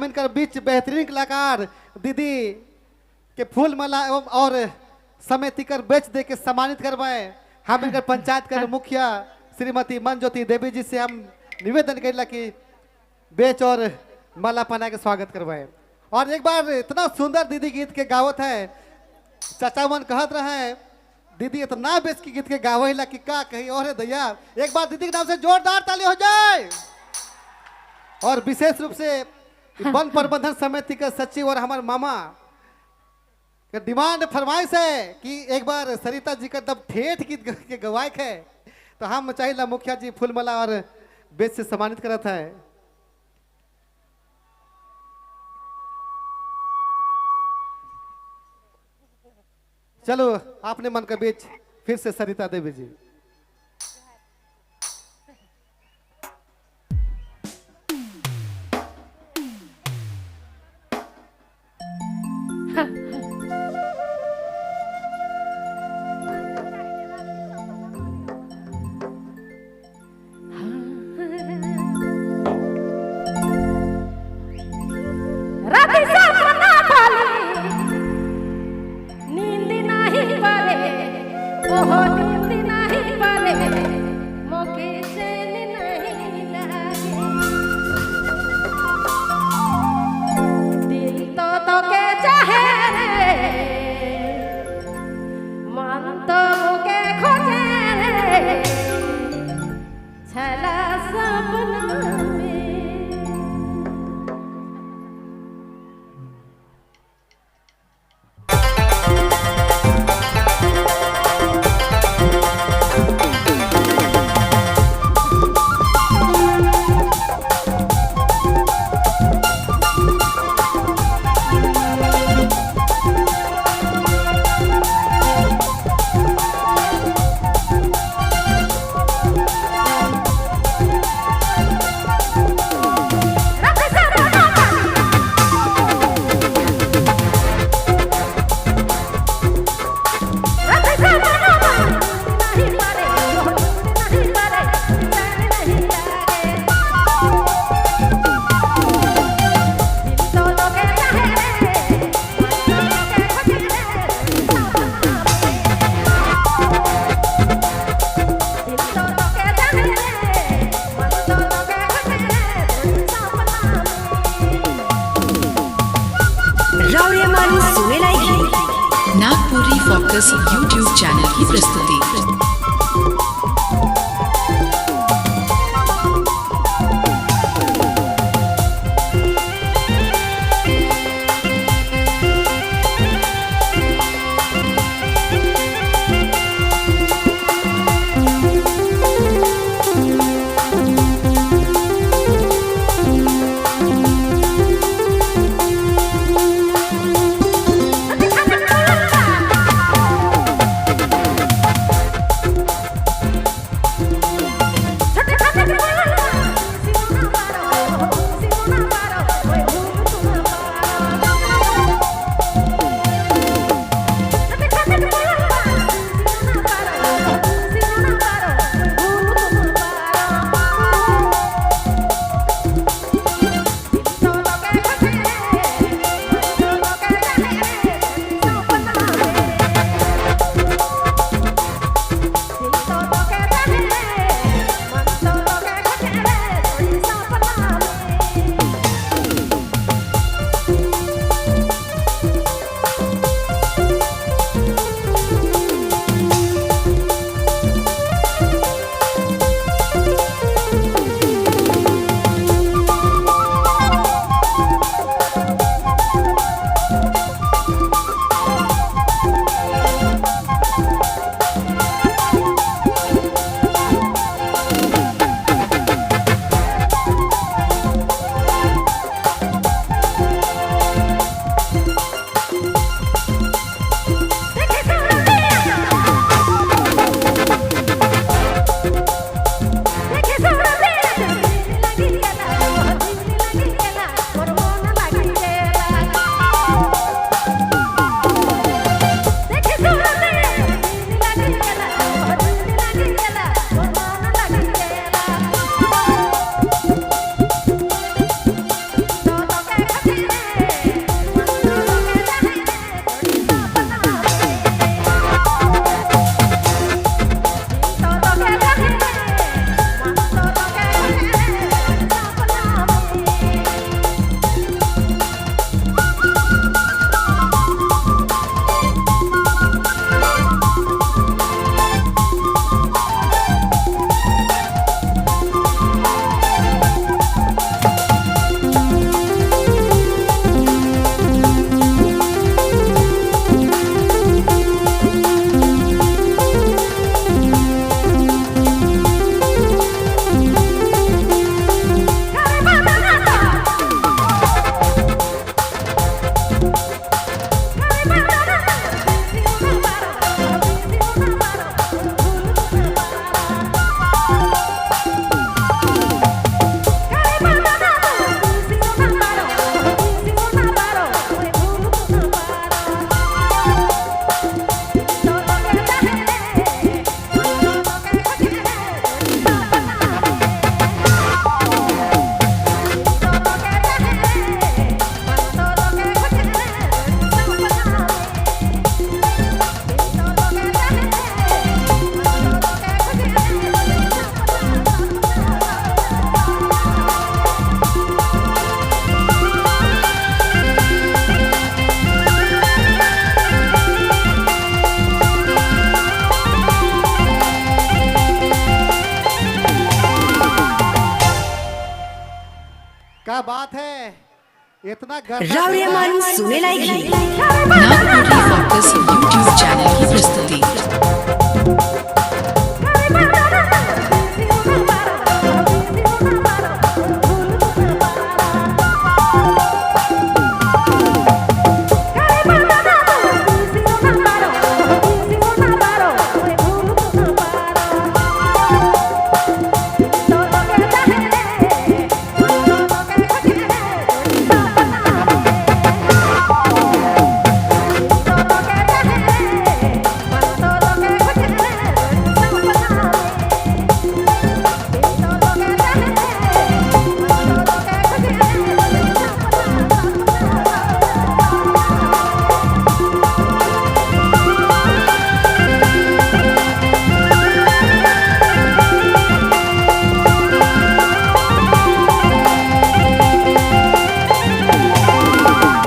हम इनकर बीच बेहतरीन कलाकार दीदी के फूल माला एवं और समेत कर बेच दे के सम्मानित करवाए। हम इनकर पंचायत कर मुखिया श्रीमती मनज्योति देवी जी से हम निवेदन करेला कि बेच और माला पहना के स्वागत करवाए। और एक बार इतना सुंदर दीदी गीत के गावत है, चाचा मन कहत रहे दीदी इतना बेच के गीत के गावे कि का कही और है दैया। एक बार दीदी के नाम से जोरदार ताली हो जाए। और विशेष रूप से वन प्रबंधन समिति के सचिव और हमारे मामा के डिमांड फरमाइश है कि एक बार सरिता जी का तब ठेठ गीत के गवायक है, तो हम चाहिए मुखिया जी फूलमाला और बेच से सम्मानित करत है। चलो आपने मन का बीच फिर से सरिता देवी जी। नागपुरी फोकस यूट्यूब चैनल की प्रस्तुति। इतना गर्दा रावड़िया मन सुने लायक नागपुरी फोकस यूट्यूब चैनल की प्रस्तुति।